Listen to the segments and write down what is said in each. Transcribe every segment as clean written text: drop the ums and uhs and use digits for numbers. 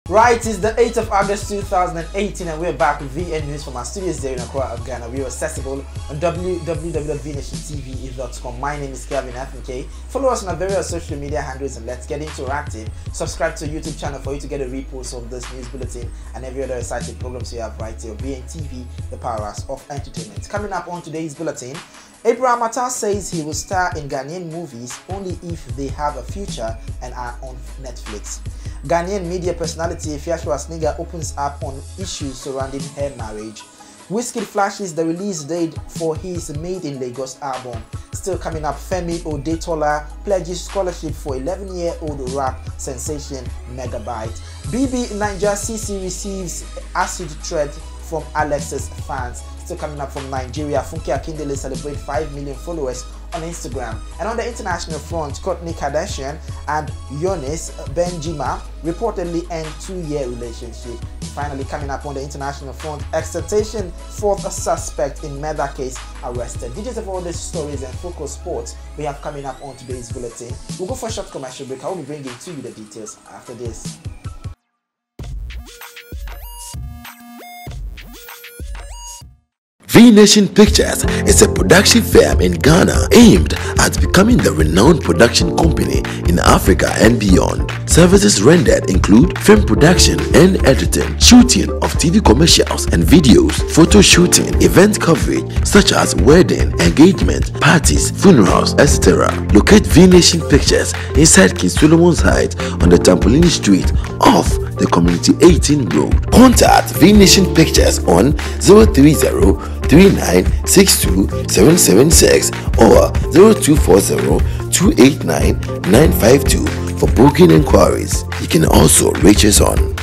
Right, it's the 8th of August 2018 and we're back with VN News from our studios there in Accra of Ghana. We are accessible on www.vnationtv.com. My name is Kelvin FNK. Follow us on our various social media handles and let's get interactive. Subscribe to our YouTube channel for you to get a repost of this news bulletin and every other exciting programs we have right here on VNTV, the powerhouse of entertainment. Coming up on today's bulletin, Abraham ATTAH says he will star in Ghanaian movies only if they have a future and are on Netflix. Ghanaian media personality AFIA SCHWARZENEGGER opens up on issues surrounding her marriage. Wizkid flashes the release date for his Made in Lagos album. Still coming up, FEMI OTEDOLA pledges scholarship for 11-year-old rap sensation MEGABYTE. BBNAIJA CC receives acid threat from Alex's fans. Still coming up from Nigeria, Funke Akindele celebrate 5 million followers on Instagram. And on the international front, KOURTNEY Kardashian and YOUNES BENDJIMA reportedly end 2-year relationship. Finally, coming up on the international front, XXXTENTACION fourth suspect in murder case arrested. Details of all these stories and focus sports we have coming up on today's bulletin. We'll go for a short commercial break. I will be bringing to you the details after this. V-Nation Pictures is a production firm in Ghana aimed at becoming the renowned production company in Africa and beyond. Services rendered include film production and editing, shooting of TV commercials and videos, photo shooting, event coverage such as wedding, engagement, parties, funerals, etc. Locate V-Nation Pictures inside King Solomon's Heights on the Tampolini Street off the Community 18 Road. Contact V-Nation Pictures on 030-3962-776 or 0240-289-952 for booking inquiries. You can also reach us on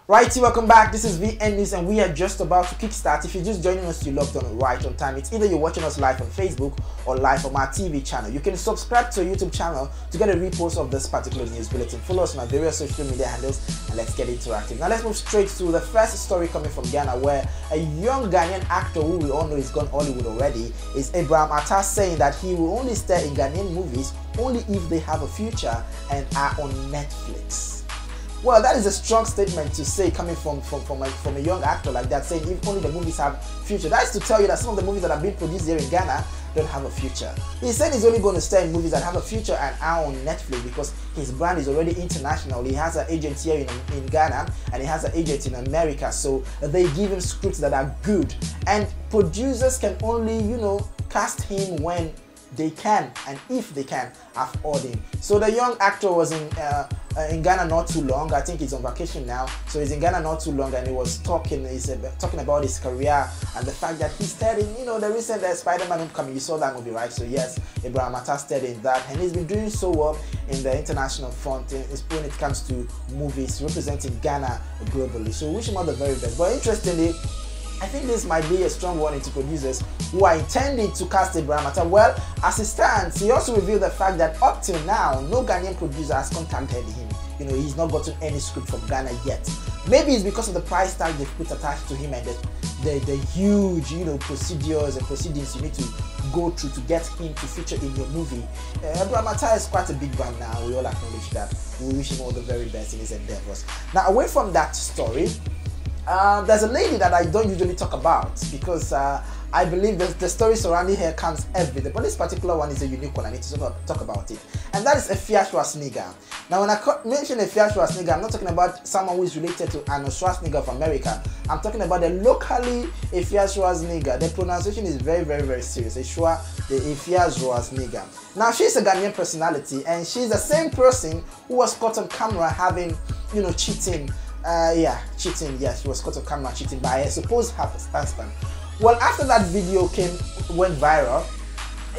Righty, welcome back. This is VN News and we are just about to kickstart. If you're just joining us, you logged on right on time. It's either you're watching us live on Facebook or live on our TV channel. You can subscribe to our YouTube channel to get a repost of this particular news bulletin. Follow us on our various social media handles and let's get interactive. Now let's move straight to the first story coming from Ghana, where a young Ghanaian actor who we all know is gone Hollywood already is Abraham ATTAH, saying that he will only star in Ghanaian movies only if they have a future and are on Netflix. Well, that is a strong statement to say coming from a young actor like that, saying if only the movies have future. That is to tell you that some of the movies that have been produced here in Ghana don't have a future. He said he's only going to star in movies that have a future and are on Netflix because his brand is already international. He has an agent here in Ghana and he has an agent in America, so they give him scripts that are good. And producers can only, cast him when they can and if they can afford him. So the young actor was in Ghana not too long. I think he's on vacation now, so he's in Ghana not too long, and he was talking about his career and the fact that he starred in the recent Spider-Man Homecoming. You saw that movie, right? So yes, Abraham ATTAH starred in that, and he's been doing so well in the international front when it comes to movies representing Ghana globally. So wish him all the very best. But interestingly, I think this might be a strong warning to producers who are intending to cast Abraham ATTAH. Well, as it stands, he also revealed the fact that up till now, no Ghanaian producer has contacted him. He's not gotten any script from Ghana yet. Maybe it's because of the price tag they've put attached to him and the huge, procedures and proceedings you need to go through to get him to feature in your movie. Abraham ATTAH is quite a big brand now. We all acknowledge that. We wish him all the very best in his endeavors. Now, away from that story, there's a lady that I don't usually talk about because I believe the story surrounding her comes every day, but this particular one is a unique one. I need to talk about it, and that is AFIA SCHWARZENEGGER. Now, when I mention AFIA SCHWARZENEGGER, I'm not talking about someone who is related to Arnold Schwarzenegger of America. I'm talking about the locally AFIA SCHWARZENEGGer. The pronunciation is very, very, very serious. The AFIA SCHWARZENEGGer. Now, she's a Ghanaian personality, and she's the same person who was caught on camera having, cheating. Cheating. Yes, she was caught on camera cheating by her supposed husband. Well, after that video went viral,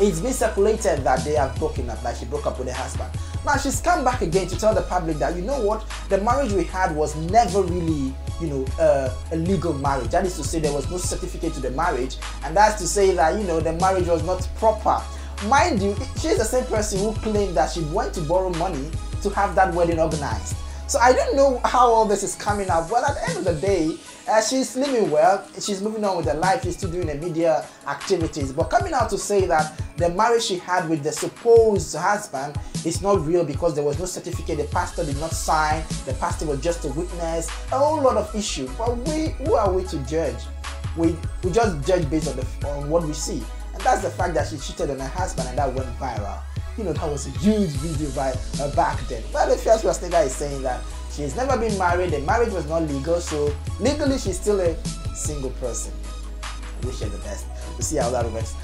it's been circulated that they have broken up, like she broke up with her husband. Now she's come back again to tell the public that, the marriage we had was never really, a legal marriage. That is to say, there was no certificate to the marriage, and that's to say that, the marriage was not proper. mind you, she's the same person who claimed that she went to borrow money to have that wedding organized. So I don't know how all this is coming out, but at the end of the day, she's living well, she's moving on with her life, she's still doing her media activities, but coming out to say that the marriage she had with the supposed husband is not real because there was no certificate, the pastor did not sign, the pastor was just a witness, a whole lot of issues. But who are we to judge? We just judge based on what we see. And that's the fact that she cheated on her husband and that went viral. You know, that was a huge video back then. But the first SCHWARZENEGGER is saying that she has never been married, the marriage was not legal, so legally she's still a single person. I wish her the best. We'll see how that works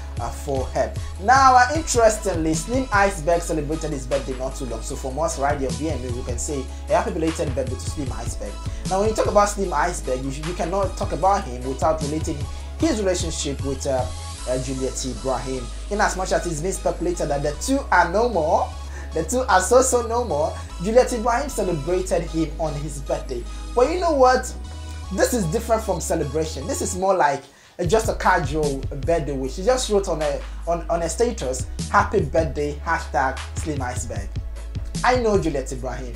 for her. Now, interestingly, Slim Iceberg celebrated his birthday not too long. So from us right here on BNB, we can say a happy belated birthday to Slim Iceberg. Now, when you talk about Slim Iceberg, you cannot talk about him without relating his relationship with Juliet Ibrahim, in as much as it's been speculated that the two are no more. The two are so no more. Juliet Ibrahim celebrated him on his birthday. But you know what? This is different from celebration. This is more like just a casual birthday wish. She just wrote on a status, "Happy birthday, hashtag Slim Iceberg." I know Juliet Ibrahim.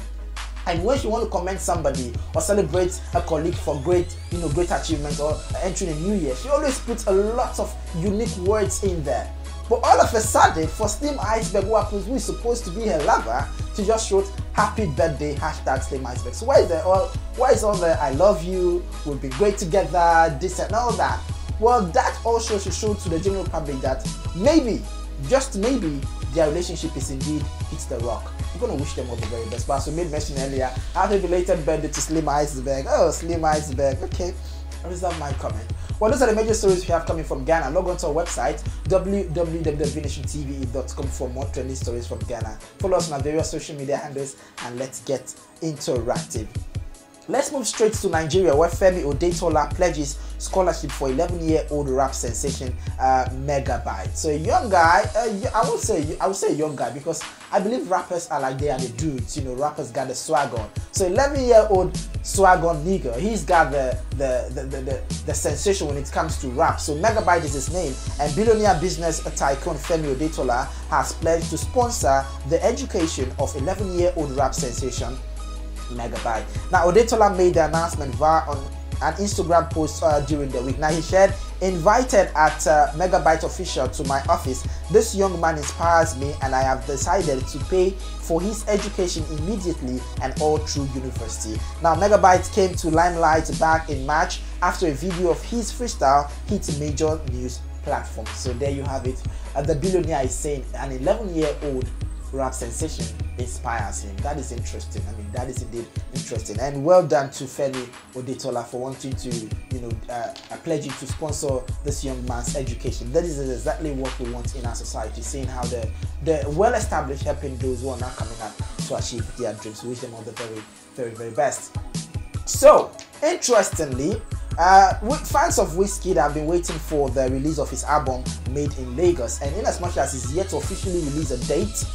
And when she want to commend somebody or celebrate a colleague for great achievements or entering a new year, she always puts a lot of unique words in there. But all of a sudden, for Slim Iceberg, who is supposed to be her lover, she just wrote "Happy birthday, hashtag Slim Iceberg." So why is all the "I love you, we'll be great together," this and all that? Well, that also should show to the general public that maybe, just maybe, their relationship is indeed hits the rock. We're going to wish them all the very best. But as we made mention earlier, happy belated birthday to Slim Iceberg. Oh, Slim Iceberg. Okay, I reserve my comment. Well, those are the major stories we have coming from Ghana. Log on to our website, www.bnationtv.com, for more trending stories from Ghana. Follow us on our various social media handles and let's get interactive. Let's move straight to Nigeria, where Femi OTEDOLA pledges scholarship for 11-year-old rap sensation MEGABYTE. So a young guy, I would say a young guy because I believe rappers are like they are the dudes. You know, rappers got the swag on. So 11-year-old swag on nigga, he's got the sensation when it comes to rap. So MEGABYTE is his name, and billionaire business tycoon Femi OTEDOLA has pledged to sponsor the education of 11-year-old rap sensation MEGABYTE. Now, OTEDOLA made the announcement via on an Instagram post during the week. Now, he shared, "Invited at MEGABYTE official to my office. This young man inspires me and I have decided to pay for his education immediately and all through university." Now, MEGABYTE came to limelight back in March after a video of his freestyle hit major news platforms. So there you have it. The billionaire is saying an 11-year-old rap sensation inspires him. That is interesting. I mean, that is indeed interesting. And well done to Femi OTEDOLA for wanting to, pledging to sponsor this young man's education. That is exactly what we want in our society, seeing how the well-established helping those who are now coming up to achieve their dreams. We wish them all the very, very, very best. So, interestingly, fans of Wizkid have been waiting for the release of his album Made in Lagos, and in as much as he's yet to officially release a date,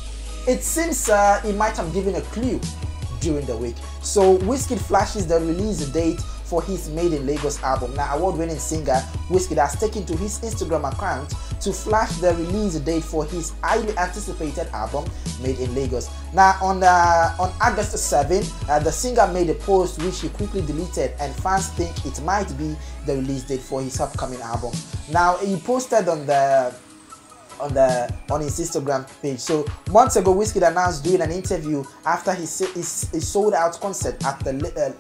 it seems he might have given a clue during the week. So Wizkid flashes the release date for his Made in Lagos album. Now, award-winning singer Wizkid has taken to his Instagram account to flash the release date for his highly anticipated album Made in Lagos. Now, on August 7, the singer made a post which he quickly deleted, and fans think it might be the release date for his upcoming album. Now, he posted on his Instagram page. So months ago, Wizkid announced during an interview after his sold-out concert at the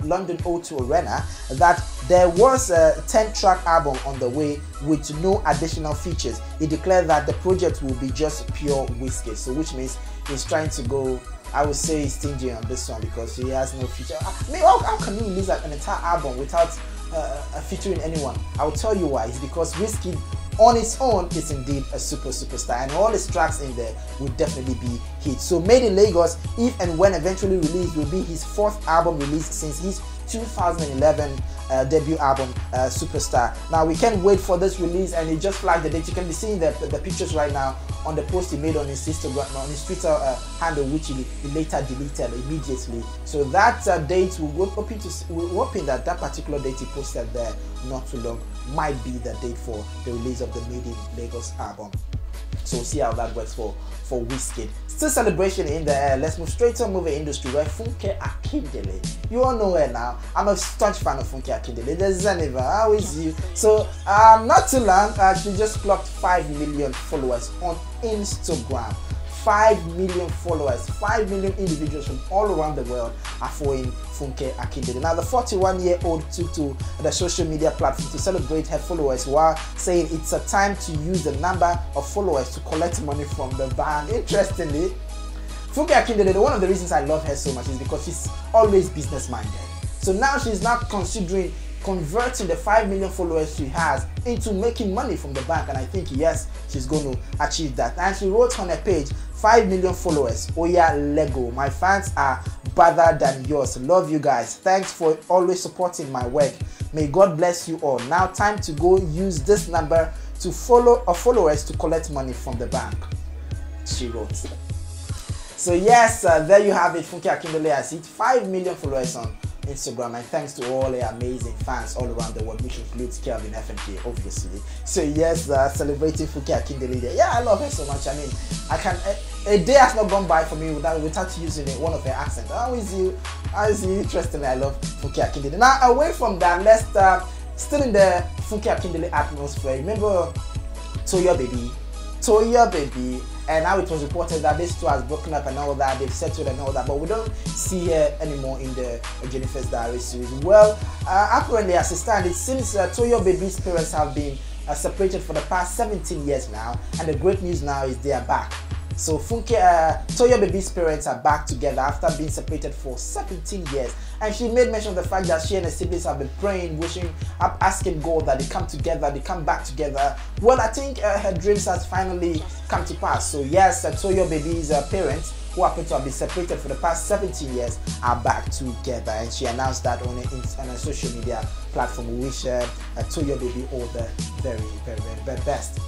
London O2 Arena that there was a 10-track album on the way with no additional features. He declared that the project will be just pure Wizkid, so which means he's trying to go, I would say, stingy on this one because he has no feature. I mean, how can you release an entire album without featuring anyone? I will tell you why. It's because Wizkid on its own is indeed a superstar, and all his tracks in there will definitely be hits. So Made in Lagos, if and when eventually released, will be his 4th album release since his 2011 debut album Superstar. Now, we can't wait for this release, and he just flagged the date. You can be seeing the pictures right now on the post he made on his Instagram, on his Twitter handle, which he later deleted immediately. So that date, we're hoping that particular date he posted there not too long might be the date for the release of the Made in Lagos album. So see how that works for Wizkid. Still celebration in the air. Let's move straight to the movie industry where Funke Akindele. You all know her now. I'm a staunch fan of Funke Akindele. There's Zeneva, how is you? So not too long, she just clocked 5 million followers on Instagram. 5 million followers, 5 million individuals from all around the world are following Funke Akindele. Now the 41-year-old took to the social media platform to celebrate her followers while saying it's a time to use the number of followers to collect money from the bank. Interestingly, Funke Akindele, one of the reasons I love her so much is because she's always business minded. So now she's not considering converting the 5 million followers she has into making money from the bank, and I think yes, she's going to achieve that. And she wrote on her page, 5 million followers, Oya Lego, my fans are better than yours, love you guys, thanks for always supporting my work, may God bless you all. Now time to go use this number to follow our followers to collect money from the bank, she wrote. So yes, there you have it. Funke Akindele has hit 5 million followers on Instagram, and thanks to all the amazing fans all around the world, which includes Kelvin FMK, obviously. So yes, celebrating Funke Akindele there. Yeah, I love her so much. I mean, a day has not gone by for me without using one of her accents. How is you? Interesting. I love Funke Akindele. Now away from that, let's still in the Funke Akindele atmosphere. Remember Toya Baby, and now it was reported that this two has broken up and all that, they've settled and all that, but we don't see her anymore in the Jennifer's Diary series. Well, apparently as it stands, it seems Toya Baby's parents have been separated for the past 17 years now, and the great news now is they are back. So Toya Baby's parents are back together after being separated for 17 years. And she made mention of the fact that she and her siblings have been praying, wishing, asking God that they come together, they come back together. Well, I think her dreams has finally come to pass. So yes, Toya Baby's parents, who happen to have been separated for the past 17 years, are back together. And she announced that on a social media platform. We wish Toya Baby all the very, very, very best.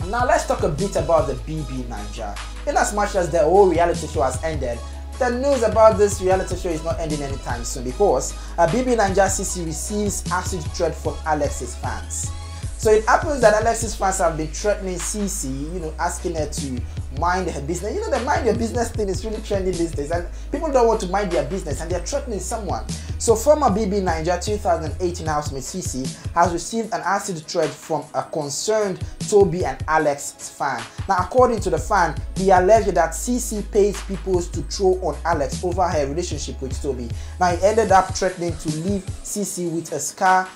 Now let's talk a bit about the BBNAIJA. In as much as the whole reality show has ended, the news about this reality show is not ending anytime soon, because BBNAIJA CC receives acid threat from Alex's fans. So it happens that Alex's fans have been threatening CC, asking her to mind her business. The mind your business thing is really trending these days, and people don't want to mind their business and they're threatening someone. So former BBNAIJA 2018 housemate CC has received an acid threat from a concerned Toby and Alex fan. Now according to the fan, he alleged that CC pays people to throw on Alex over her relationship with Toby. Now he ended up threatening to leave CC with a scar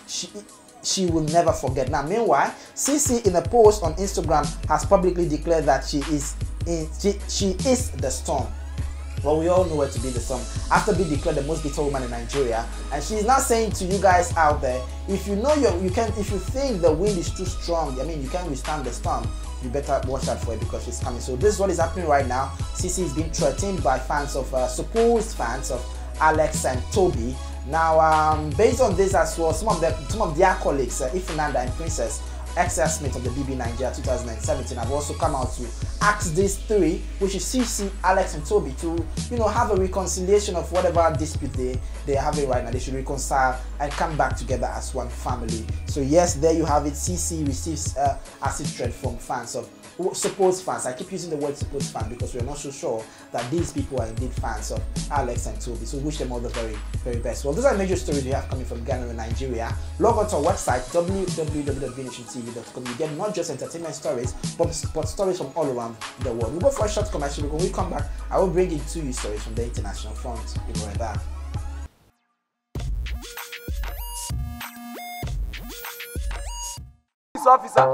she will never forget. Now meanwhile, CC in a post on Instagram has publicly declared that she is the storm. Well, we all know her to be the storm after being declared the most bitter woman in Nigeria, and she's now saying to you guys out there, if you know if you think the wind is too strong, you can't withstand the storm, you better watch out for it because she's coming. So this is what is happening right now. CC is being threatened by fans of supposed fans of Alex and Toby. Now, based on this as well, some of their colleagues, Ifunanda and Princess, ex-housemate of the BBNAIJA 2017, have also come out to ask these three, which is CC, Alex, and Toby, to have a reconciliation of whatever dispute they're having right now. They should reconcile and come back together as one family. So yes, there you have it. CC receives acid threat from fans of supposed fans. I keep using the word supposed fan because we're not so sure that these people are indeed fans of Alex and Toby. So wish them all the very, very best. Well, those are the major stories we have coming from Ghana and Nigeria. Log on to our website www.vnationtv.com. You get not just entertainment stories, but stories from all around the world. We'll go for a short commercial. When we come back, I will bring you to you stories from the international front. We'll be right back. Officer,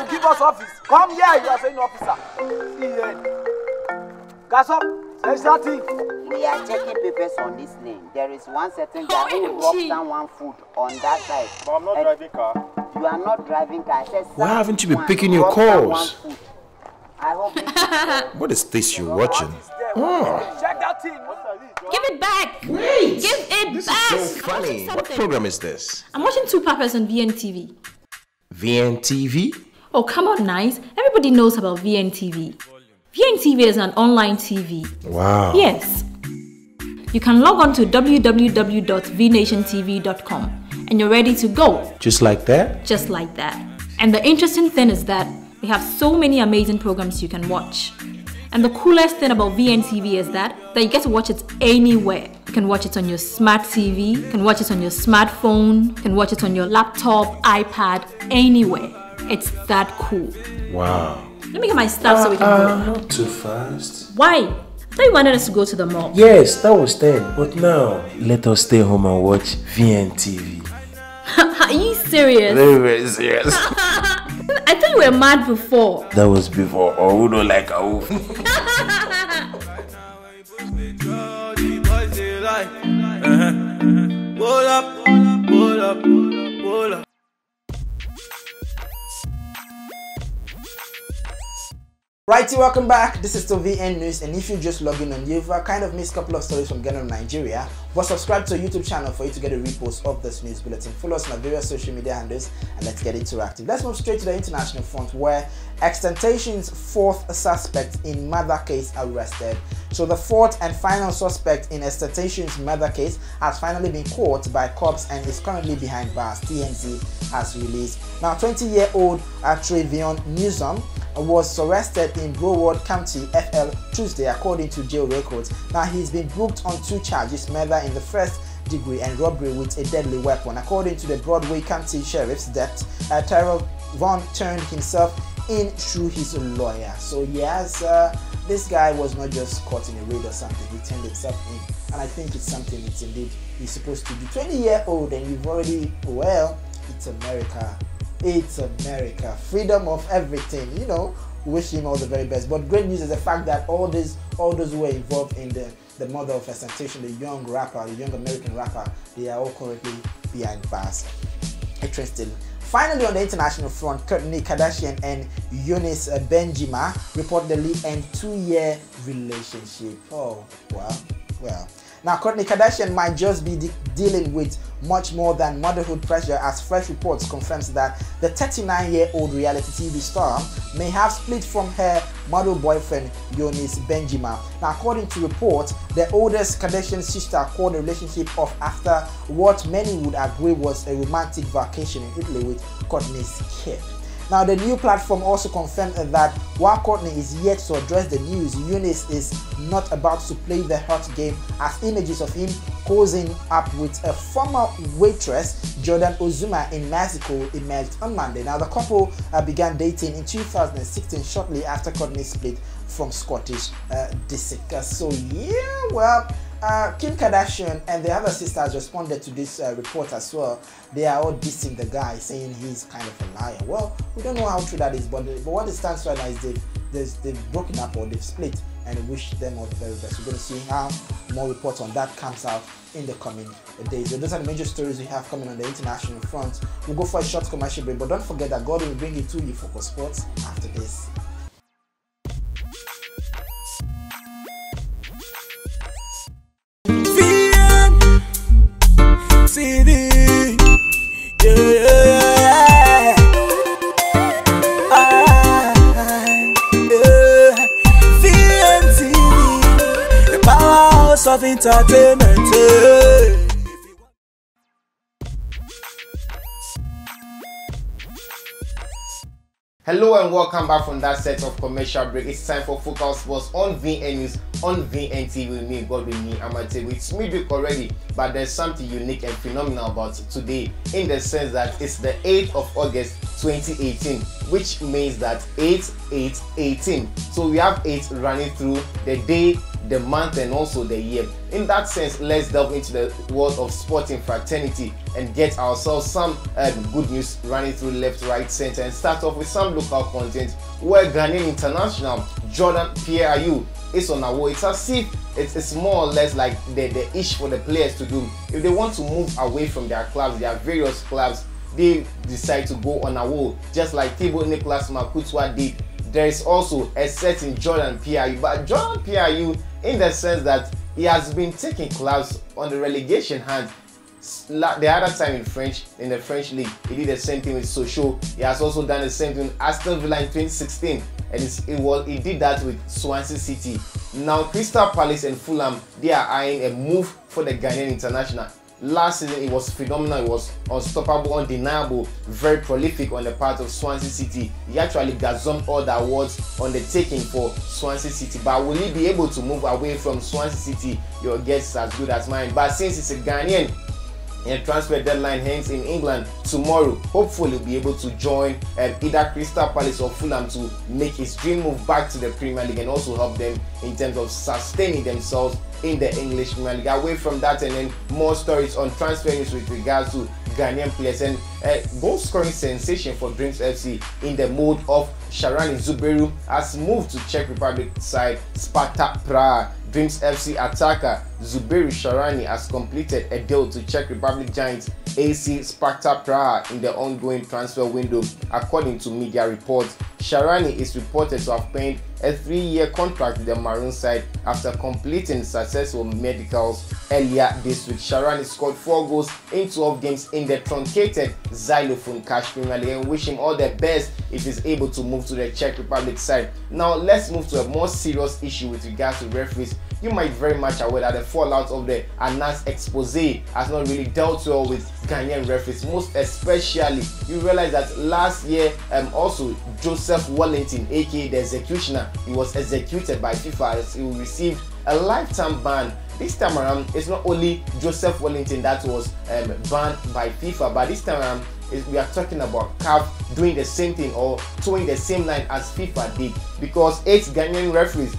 you give us office. Come here, you are saying officer. Gas up, there's nothing. We are checking papers on this lane. There is one certain guy who dropped someone food on that side. But I'm not driving car. You are not driving car. Why haven't you been picking your calls? I hope What is this you're watching? Oh. Check that thing. Give it back! Wait! Give it This back! is so funny. What program is this? I'm watching Two Papas on VNTV. VNTV? Oh, come on, nice. Everybody knows about VNTV. VNTV is an online TV. Wow. Yes. You can log on to www.vnationtv.com and you're ready to go. Just like that? Just like that. And the interesting thing is that They have so many amazing programs you can watch. And the coolest thing about VNTV is that you get to watch it anywhere. You can watch it on your smart TV, you can watch it on your smartphone, you can watch it on your laptop, iPad, anywhere. It's that cool. Wow. Let me get my stuff so we can go. Not too fast. Why? I thought you wanted us to go to the mall. Yes, that was then. But now, let us stay home and watch VNTV. Are you serious? Very, very serious. I thought you were mad before. That was before. Oh, we don't like a wolf. Righty, welcome back. This is still VN News, and if you just log in on, you've kind of missed a couple of stories from Ghana and Nigeria. But subscribe to our YouTube channel for you to get a repost of this news bulletin. Follow us on our various social media handles, and let's get interactive. Let's move straight to the international front, where XXXTENTACION's fourth suspect in murder case arrested. So the fourth and final suspect in XXXTENTACION's murder case has finally been caught by cops and is currently behind bars, TMZ has released. Now, 20-year-old Trevion Newsom was arrested in Broward County, FL, Tuesday, according to jail records. Now, he's been booked on 2 charges, murder in the first degree and robbery with a deadly weapon. According to the Broadway County Sheriff's Deputy, Tyrell Vaughn turned himself in through his lawyer. So yes, this guy was not just caught in a raid or something, he turned himself in, and I think it's something it's indeed he's supposed to do. 20-year-old and you've already, well, it's America. It's America. Freedom of everything, you know. Wish him all the very best. But great news is the fact that all those who were involved in the murder of XXXTENTACION, the young rapper, the young American rapper, they are all currently behind bars. Interesting. Finally, on the international front, Kourtney Kardashian and YOUNES BENDJIMA reportedly end 2-year relationship. Oh, well. Now, Kourtney Kardashian might just be dealing with much more than motherhood pressure, as fresh reports confirms that the 39-year-old reality TV star may have split from her model boyfriend YOUNES BENDJIMA. Now, according to reports, the oldest Kardashian sister called the relationship off after what many would agree was a romantic vacation in Italy with Kourtney's kid. Now, the new platform also confirmed that while Kourtney is yet to address the news, YOUNES is not about to play the hot game, as images of him posing up with a former waitress, Jordan Ozuma, in Mexico emerged on Monday. Now, the couple began dating in 2016, shortly after Kourtney split from Scottish Jessica. So yeah, well, Kim Kardashian and the other sisters responded to this report as well. They are all dissing the guy, saying he's kind of a liar. Well, we don't know how true that is, but what it stands right now is they've broken up or they've split, and wish them all the very best. We're going to see how more reports on that comes out in the coming days. So those are the major stories we have coming on the international front. We'll go for a short commercial break, but don't forget that God will bring it to you for sports after this. CD, yeah. VNTV, the powerhouse of entertainment. Hello and welcome back from that set of commercial break. It's time for Focal Sports on VN News on VNTV with me, Godwin Amate. It's midweek already, but there's something unique and phenomenal about today, in the sense that it's the 8th of August 2018, which means that 8/8/18. So we have 8 running through the day, the month, and also the year. In that sense, let's delve into the world of sporting fraternity and get ourselves some good news running through left, right, center, and start off with some local content where Ghanaian international Jordan Pierre-Ayew is on our way. It's as if it's more or less like the ish for the players to do. If they want to move away from their clubs, their various clubs, they decide to go on a wall, just like Thibaut Nicolas Makutwa did. There is also a certain Jordan Pierre-Ayew, but Jordan Pierre-Ayew, in the sense that he has been taking clubs on the relegation hunt. The other time in the French league, he did the same thing with Sochaux. He has also done the same thing with Aston Villa in 2016, and he did that with Swansea City. Now Crystal Palace and Fulham, they are eyeing a move for the Ghanaian international. last season it was phenomenal, it was unstoppable, undeniable, very prolific on the part of Swansea City. He actually gazumped all the awards on the taking for Swansea City. But will he be able to move away from Swansea City? Your guess is as good as mine. But since it's a Ghanaian, and transfer deadline hence in England tomorrow, hopefully he'll be able to join either Crystal Palace or Fulham to make his dream move back to the Premier League and also help them in terms of sustaining themselves in the English Premier League. Away from that, and then more stories on transfer news with regards to Ghanaian players, and goal scoring sensation for Dreams FC in the mode of Sharani Zuberu has moved to Czech Republic side Sparta Praha. Dreams FC attacker Zuberu Sharani has completed a deal to Czech Republic giants AC Sparta Praha in the ongoing transfer window, according to media reports. Sharani is reported to have paid a 3-year contract with the Maroon side after completing successful medicals earlier this week. Sharani scored 4 goals in 12 games in the truncated Xylophone Cash Premier League, and wish him all the best if he's able to move to the Czech Republic side. Now let's move to a more serious issue with regards to referees. You might very much aware that the fallout of the ANAS expose has not really dealt well with Ghanaian referees. Most especially, you realize that last year also Joseph Wellington, aka the executioner, he was executed by FIFA as he received a lifetime ban. This time around, it's not only Joseph Wellington that was banned by FIFA, but this time around we are talking about CAF doing the same thing or towing the same line as FIFA did, because 8 Ghanaian referees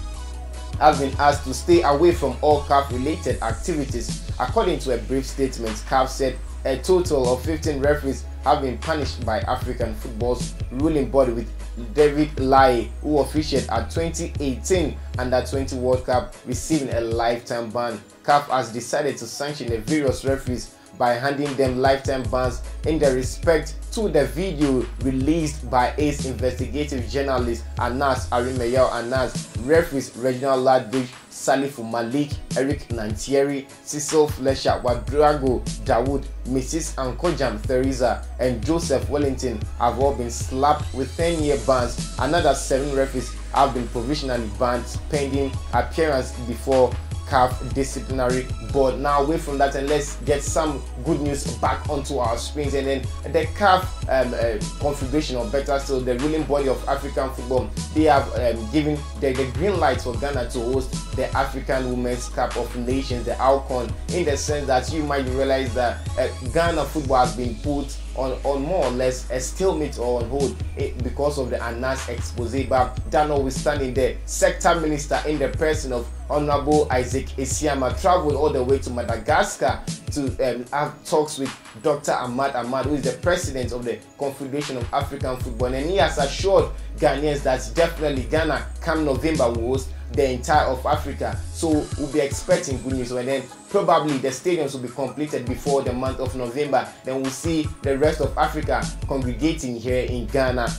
have been asked to stay away from all CAF related activities. According to a brief statement, CAF said a total of 15 referees have been punished by African football's ruling body, with David Lai, who officiated at 2018 Under-20 World Cup, receiving a lifetime ban. CAF has decided to sanction the various referees by handing them lifetime bans in the respect to the video released by ACE investigative journalist Anas Arimeyaw Anas, referees Reginald Ladbridge, Salifu Malik, Eric Nantieri, Cecil Fletcher, Wadrago Dawood, Mrs. Ankojam Theresa, and Joseph Wellington have all been slapped with 10-year bans. Another 7 referees have been provisionally banned pending appearance before CAF disciplinary board. Now away from that, and let's get some good news back onto our screens. And then the CAF confederation, or better still the ruling body of African football, they have given the green light for Ghana to host the African Women's Cup of Nations, the AFCON, in the sense that you might realize that Ghana football has been put on more or less a stalemate or on hold because of the ANAS expose. But that notwithstanding, the sector minister in the person of Honorable Isaac Esiama traveled all the way to Madagascar to have talks with Dr. Ahmad Ahmad, who is the president of the Confederation of African Football, and he has assured Ghanaians that definitely Ghana come November will host the entire of Africa. So we'll be expecting good news, and then probably the stadiums will be completed before the month of November. Then we'll see the rest of Africa congregating here in Ghana.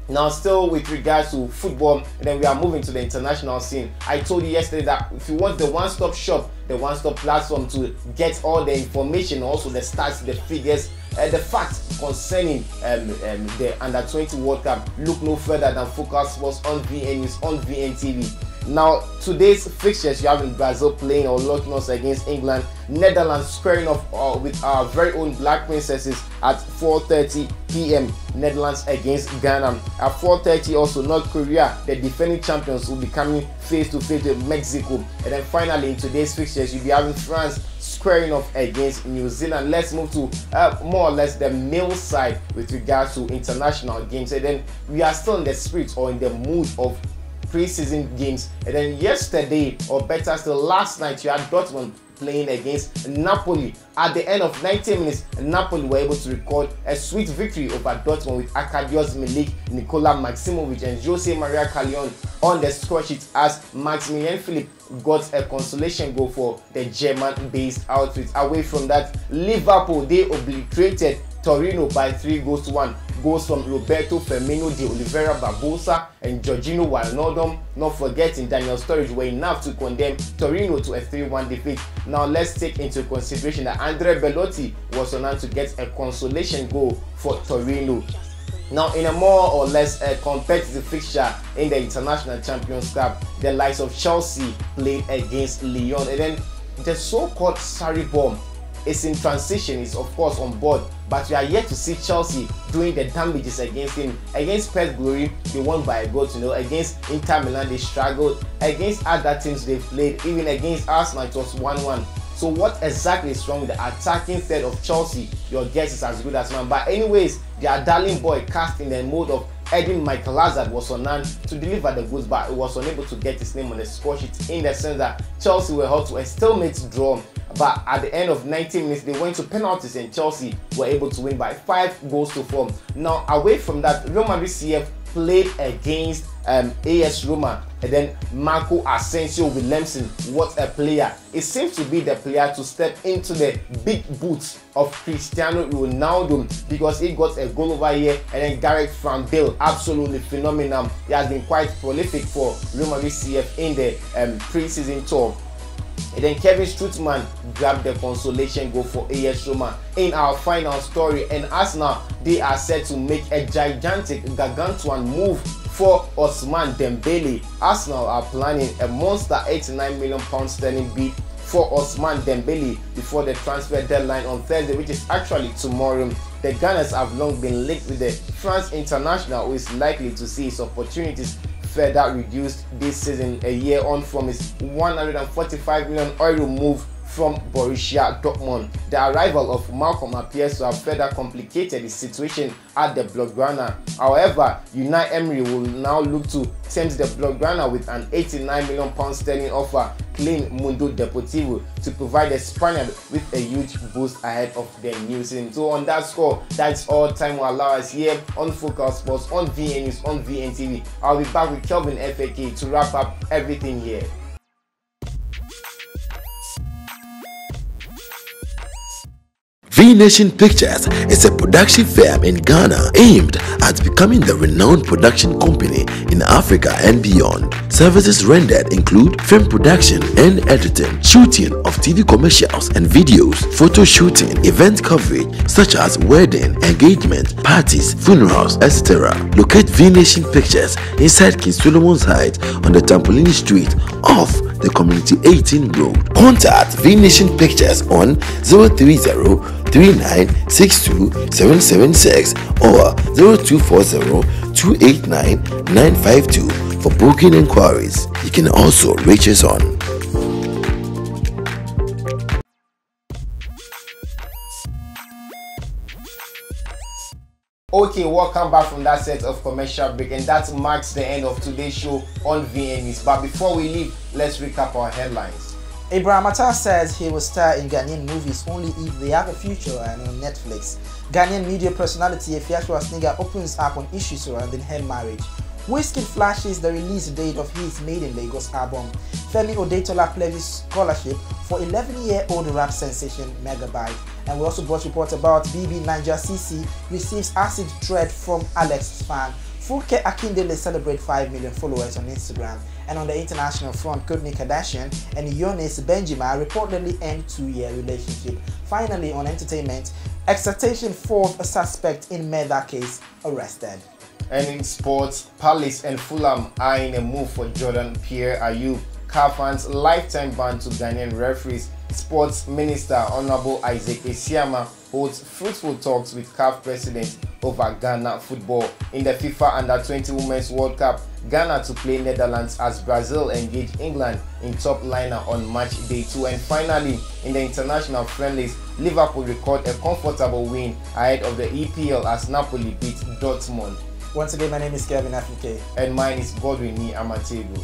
Now, still with regards to football, and then we are moving to the international scene. I told you yesterday that if you want the one-stop shop, the one-stop platform to get all the information, also the stats, the figures, the facts concerning the Under-20 World Cup, look no further than Focus Sports on VN News, on VNTV. Now, today's fixtures, you have in Brazil playing or locking us against England, Netherlands squaring off with our very own Black Princesses at 4:30 p.m. Netherlands against Ghana. At 4:30 also, North Korea, the defending champions, will be coming face to face with Mexico. And then finally, in today's fixtures, you'll be having France squaring off against New Zealand. Let's move to more or less the male side with regards to international games. And then we are still in the spirit or in the mood of pre-season games. And then yesterday, or better still last night, you had Dortmund playing against Napoli. At the end of 90 minutes, Napoli were able to record a sweet victory over Dortmund with Arkadiusz Milik, Nikola Maximovic, and Jose Maria Callejon on the score sheet, as Maximilian Philipp got a consolation goal for the German-based outfit. Away from that, Liverpool, they obliterated Torino by 3-1. Goals from Roberto Firmino, De Oliveira Barbosa, and Jorginho Wijnaldum, not forgetting Daniel Sturridge, were enough to condemn Torino to a 3-1 defeat. Now let's take into consideration that Andrea Belotti was on hand to get a consolation goal for Torino. Now, in a more or less competitive fixture in the International Champions Cup, the likes of Chelsea played against Lyon, and then the so-called Sarri bomb is in transition, is of course on board, but we are yet to see Chelsea doing the damages against him. Against Pep Glory, they won by a goal, against Inter Milan, they struggled. Against other teams they've played, even against Arsenal, it was 1-1. So what exactly is wrong with the attacking third of Chelsea? Your guess is as good as mine. But anyways, their darling boy cast in the mode of Edin Michael Hazard was on hand to deliver the goods, but he was unable to get his name on the score sheet, in the sense that Chelsea were held to a stalemate draw. But at the end of 90 minutes, they went to penalties and Chelsea were able to win by 5-4. Now, away from that, Real Madrid CF played against AS Roma, and then Marco Asensio Williamson, what a player. It seems to be the player to step into the big boots of Cristiano Ronaldo, because he got a goal over here, and then Gareth Van Bale, absolutely phenomenal. He has been quite prolific for Real Madrid CF in the pre-season tour. And then Kevin Strootman grabbed the consolation goal for AS Roma in our final story. And Arsenal, they are set to make a gigantic, gargantuan move for Ousmane Dembele. Arsenal are planning a monster £89 million bid for Ousmane Dembele before the transfer deadline on Thursday, which is actually tomorrow. The Gunners have long been linked with the France international, who is likely to see his opportunities further reduced this season, a year on from his €145 million move from Borussia Dortmund. The arrival of Malcolm appears to have further complicated the situation at the Blaugrana. However, Unai Emery will now look to tempt the Blaugrana with an £89 million offer, claim Mundo Deportivo, to provide the Spaniard with a huge boost ahead of the new season. So on that score, that's all time will allow us here on Focal Sports, on VN News, on VNTV. I'll be back with Kelvin FAK to wrap up everything here. V-Nation Pictures is a production firm in Ghana aimed at becoming the renowned production company in Africa and beyond. Services rendered include film production and editing, shooting of TV commercials and videos, photo shooting, event coverage such as wedding, engagement, parties, funerals, etc. Locate V-Nation Pictures inside King Solomon's Heights on the Tampolini Street off the Community 18 Road. Contact V-Nation Pictures on 030-3962-776 or 0240-289-952 for booking inquiries. You can also reach us on Okay, welcome back from that set of commercial break, and that marks the end of today's show on VN News. But before we leave, let's recap our headlines. Abraham Attah says he will star in Ghanaian movies only if they have a future and on Netflix. Ghanaian media personality AFIA SCHWARZENEGGER opens up on issues surrounding her marriage. Wizkid flashes the release date of his Made in Lagos album. FEMI OTEDOLA pledges scholarship for 11-year-old rap sensation MEGABYTE. And we also brought reports about BBNAIJA CC receives acid threat from Alex's fan. Funke Akindele celebrate 5 million followers on Instagram. And on the international front, KARDASHIAN and YOUNES BENDJIMA reportedly end 2-year relationship. Finally, on entertainment, XXXTENTACION fourth suspect in murder case arrested. And in sports, Palace and Fulham are in a move for Jordan Pierre-Ayew. CAF fans lifetime ban to Ghanaian referees. Sports Minister Honorable Isaac Esiama holds fruitful talks with CAF President over Ghana football. In the FIFA Under-20 Women's World Cup, Ghana to play Netherlands as Brazil engage England in top liner on match day 2. And finally, in the international friendlies, Liverpool record a comfortable win ahead of the EPL as Napoli beat Dortmund. Once again, my name is Kelvin FAK. And mine is Godwin Amatego.